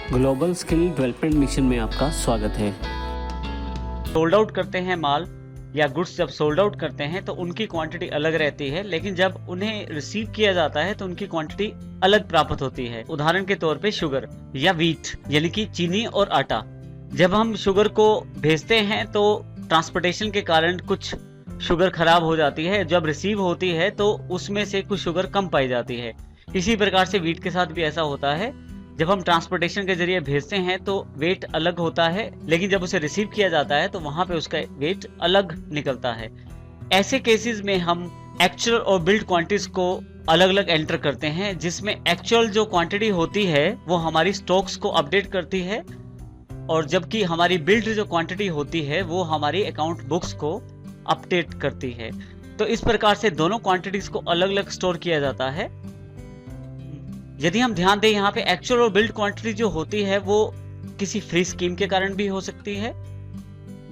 Global skill development mission में आपका स्वागत है। सोल्ड आउट करते हैं माल या गुड्स, जब सोल्ड आउट करते हैं तो उनकी क्वांटिटी अलग रहती है, लेकिन जब उन्हें रिसीव किया जाता है तो उनकी क्वांटिटी अलग प्राप्त होती है। उदाहरण के तौर पे शुगर या व्हीट यानी कि चीनी और आटा। जब हम शुगर को भेजते हैं तो ट्रांसपोर्टेशन के कारण कुछ शुगर खराब हो जाती है, जब रिसीव होती है तो उसमें से कुछ शुगर कम पाई जाती है। इसी प्रकार से व्हीट के साथ भी ऐसा होता है, जब हम ट्रांसपोर्टेशन के जरिए भेजते हैं तो वेट अलग होता है, लेकिन जब उसे रिसीव किया जाता है तो वहां पे उसका वेट अलग निकलता है। ऐसे केसेस में हम एक्चुअल और बिल्ड क्वांटिटीज को अलग अलग एंटर करते हैं, जिसमें एक्चुअल जो क्वांटिटी होती है वो हमारी स्टॉक्स को अपडेट करती है, और जबकि हमारी बिल्ड जो क्वांटिटी होती है वो हमारी अकाउंट बुक्स को अपडेट करती है। तो इस प्रकार से दोनों क्वांटिटीज को अलग अलग स्टोर किया जाता है। यदि हम ध्यान दें, यहाँ पे एक्चुअल और बिल्ड क्वांटिटी जो होती है वो किसी फ्री स्कीम के कारण भी हो सकती है।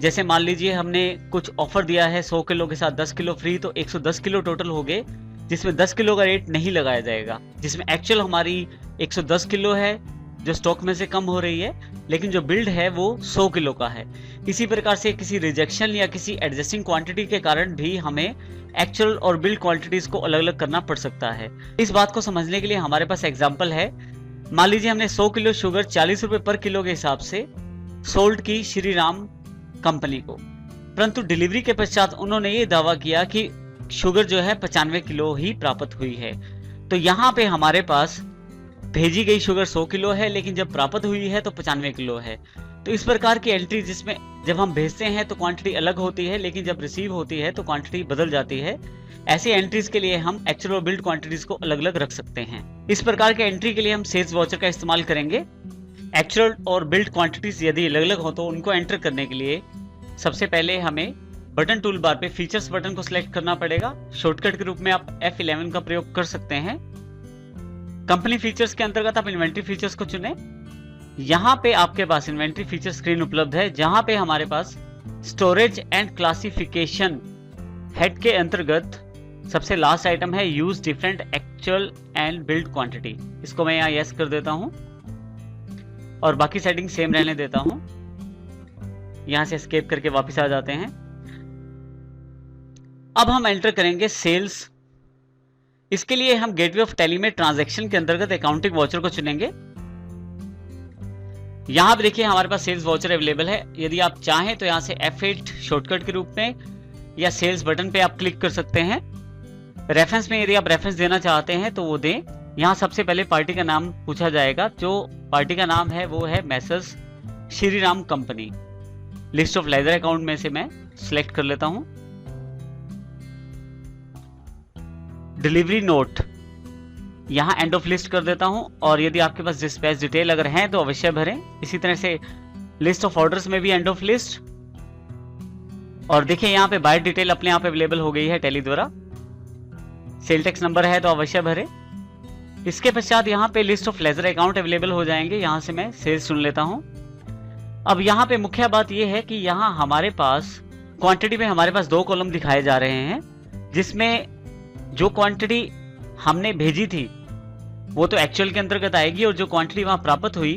जैसे मान लीजिए हमने कुछ ऑफर दिया है 100 किलो के साथ 10 किलो फ्री, तो 110 किलो टोटल हो गए, जिसमें 10 किलो का रेट नहीं लगाया जाएगा, जिसमें एक्चुअल हमारी 110 किलो है जो स्टॉक में से कम हो रही है, लेकिन जो बिल्ड है वो 100 किलो का है। इसी प्रकार से किसी रिजेक्शन या किसी एडजस्टिंग क्वांटिटी के कारण भी हमें एक्चुअल और बिल्ड क्वांटिटीज को अलग अलग करना पड़ सकता है। इस बात को समझने के लिए हमारे पास एग्जांपल है। मान लीजिए हमने 100 किलो शुगर 40 रुपए पर किलो के हिसाब से सोल्ड की श्री राम कंपनी को, परंतु डिलीवरी के पश्चात उन्होंने ये दावा किया कि शुगर जो है 95 किलो ही प्राप्त हुई है। तो यहाँ पे हमारे पास भेजी गई शुगर 100 किलो है, लेकिन जब प्राप्त हुई है तो 95 किलो है। तो इस प्रकार की एंट्री, जिसमें जब हम भेजते हैं तो क्वांटिटी अलग होती है, लेकिन जब रिसीव होती है तो क्वांटिटी बदल जाती है। ऐसी एंट्रीज के लिए हम एक्चुअल और बिल्ड क्वांटिटीज को अलग अलग रख सकते हैं। इस प्रकार के एंट्री के लिए हम सेल्स वाउचर का इस्तेमाल करेंगे। एक्चुअल और बिल्ड क्वांटिटीज यदि अलग अलग हो तो उनको एंटर करने के लिए सबसे पहले हमें बटन टूल बार पे फीचर्स बटन को सिलेक्ट करना पड़ेगा। शॉर्टकट के रूप में आप F11 का प्रयोग कर सकते हैं। कंपनी फीचर्स के अंतर्गत आप इन्वेंट्री फीचर्स को चुनें। यहाँ पे आपके पास इन्वेंट्री फीचर स्क्रीन उपलब्ध है, जहां पे हमारे पास स्टोरेज एंड क्लासिफिकेशन हेड के अंतर्गत सबसे लास्ट आइटम है use different actual and build quantity. इसको मैं यहाँ यस कर देता हूं और बाकी सेटिंग सेम रहने देता हूं। यहां से एस्केप करके वापस आ जाते हैं। अब हम एंटर करेंगे सेल्स। इसके लिए हम गेटवे ऑफ टैली में ट्रांजैक्शन के अंतर्गत अकाउंटिंग वाउचर को चुनेंगे। यहां पर देखिए हमारे पास सेल्स वाउचर अवेलेबल है। यदि आप चाहें तो यहां से F8 शॉर्टकट के रूप में या सेल्स बटन पे आप क्लिक कर सकते हैं। रेफरेंस में यदि आप रेफरेंस देना चाहते हैं तो वो दें। यहां सबसे पहले पार्टी का नाम पूछा जाएगा। जो पार्टी का नाम है वो है Messrs Shri Ram company. List of ledger account में से मैं सिलेक्ट कर लेता हूं। डिलीवरी नोट यहां एंड ऑफ लिस्ट कर देता हूं, और यदि आपके पास डिस्पैच डिटेल अगर हैं तो अवश्य भरें। इसी तरह से लिस्ट ऑफ ऑर्डर्स में भी एंड ऑफ लिस्ट। और देखिए यहां पे बाय डिटेल अपने आप अवेलेबल हो गई है टैली द्वारा। सेल टैक्स नंबर है तो अवश्य भरें। इसके पश्चात यहां पे list of ledger account available हो जाएंगे। यहां से मैं सेल्स चुन लेता हूं। अब यहां पे मुख्य बात यह है कि यहां हमारे पास क्वांटिटी में हमारे पास 2 कॉलम दिखाए जा रहे हैं, जिसमें जो क्वांटिटी हमने भेजी थी वो तो एक्चुअल के अंतर्गत आएगी, और जो क्वांटिटी वहां प्राप्त हुई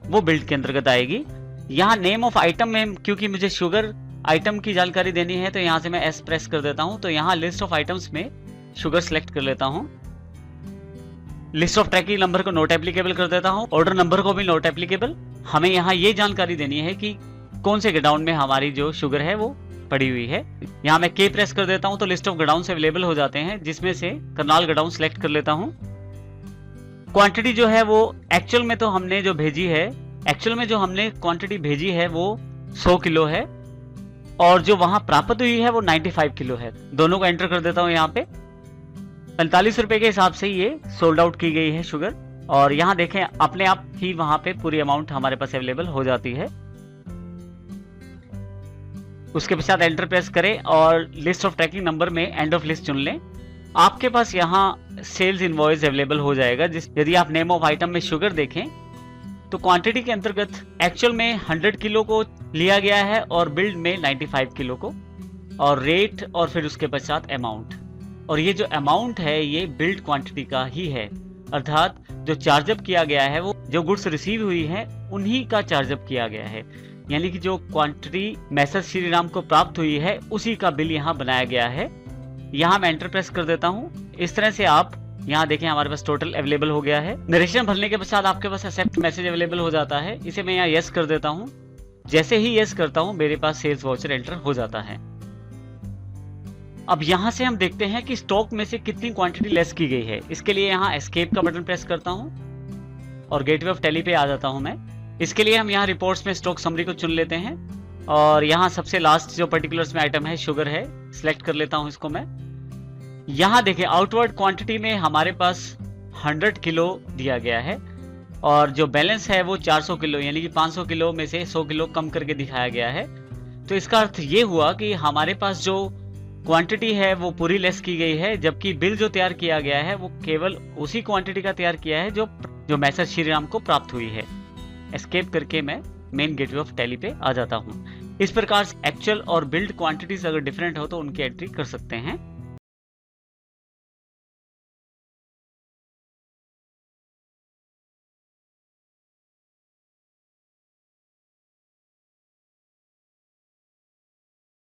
वो बिल्ड के अंतर्गत आएगी। यहाँ नेम ऑफ आइटम में क्योंकि मुझे शुगर आइटम की जानकारी देनी है तो यहाँ से मैं एस प्रेस कर देता हूँ। तो यहाँ लिस्ट ऑफ आइटम्स में शुगर सिलेक्ट कर लेता हूँ। लिस्ट ऑफ ट्रैकिंग नंबर को नोट एप्लीकेबल कर देता हूँ। ऑर्डर नंबर को भी नोट एप्लीकेबल। हमें यहाँ ये जानकारी देनी है कि कौन से गोडाउन में हमारी जो शुगर है वो पड़ी हुई है। यहाँ मैं के प्रेस कर देता हूँ तो लिस्ट ऑफ गोडाउन अवेलेबल हो जाते हैं, जिसमें से करनाल गोडाउन सिलेक्ट कर लेता हूँ। क्वांटिटी जो है वो एक्चुअल में तो हमने जो भेजी है, एक्चुअल में जो हमने क्वांटिटी भेजी है वो 100 किलो है, और जो वहां प्राप्त हुई है वो 95 किलो है। दोनों को एंटर कर देता हूं। यहाँ पे 45 रुपए के हिसाब से ये सोल्ड आउट की गई है शुगर, और यहाँ देखें अपने आप ही वहां पे पूरी अमाउंट हमारे पास अवेलेबल हो जाती है। उसके पश्चात एंटर प्रेस करें और लिस्ट ऑफ ट्रैकिंग नंबर में एंड ऑफ लिस्ट चुन लें। आपके पास यहाँ सेल्स इनवॉइस अवेलेबल हो जाएगा। यदि आप नेम ऑफ आइटम में शुगर देखें तो क्वांटिटी के अंतर्गत एक्चुअल में 100 किलो को लिया गया है और बिल्ड में 95 किलो को, और रेट और फिर उसके पश्चात अमाउंट। और ये जो अमाउंट है ये बिल्ड क्वांटिटी का ही है। अर्थात जो चार्जअप किया गया है वो जो गुड्स रिसीव हुई है उन्हीं का चार्जअप किया गया है, यानी कि जो क्वांटिटी मैसर श्री राम को प्राप्त हुई है उसी का बिल यहाँ बनाया गया है। यहाँ मैं एंटर प्रेस कर देता हूँ। इस तरह से आप यहाँ देखें हमारे पास टोटल अवेलेबल हो गया है। नरेशन भरने के पश्चात आपके पास एक्सेप्ट मैसेज अवेलेबल हो जाता है। इसे मैं यहाँ यस कर देता हूँ। जैसे ही यस करता हूँ मेरे पास सेल्स वाउचर एंटर हो जाता है। अब यहाँ से हम देखते हैं कि स्टॉक में से कितनी क्वांटिटी लेस की गई है। इसके लिए यहाँ एस्केप का बटन प्रेस करता हूँ और गेटवे ऑफ टैली पे आ जाता हूँ मैं। इसके लिए हम यहाँ रिपोर्ट्स में स्टॉक समरी को चुन लेते हैं और यहाँ सबसे लास्ट जो पर्टिकुलर्स में आइटम है शुगर है, सिलेक्ट कर लेता हूँ इसको मैं। यहाँ देखें आउटवर्ड क्वांटिटी में हमारे पास 100 किलो दिया गया है और जो बैलेंस है वो 400 किलो, यानी कि 500 किलो में से 100 किलो कम करके दिखाया गया है। तो इसका अर्थ ये हुआ कि हमारे पास जो क्वांटिटी है वो पूरी लेस की गई है, जबकि बिल जो तैयार किया गया है वो केवल उसी क्वांटिटी का तैयार किया है जो मैसर श्री राम को प्राप्त हुई है। एस्केप करके मैं मेन गेटवे ऑफ टैली पे आ जाता हूँ। इस प्रकार से एक्चुअल और बिल्ड क्वांटिटीज अगर डिफरेंट हो तो उनकी एंट्री कर सकते हैं।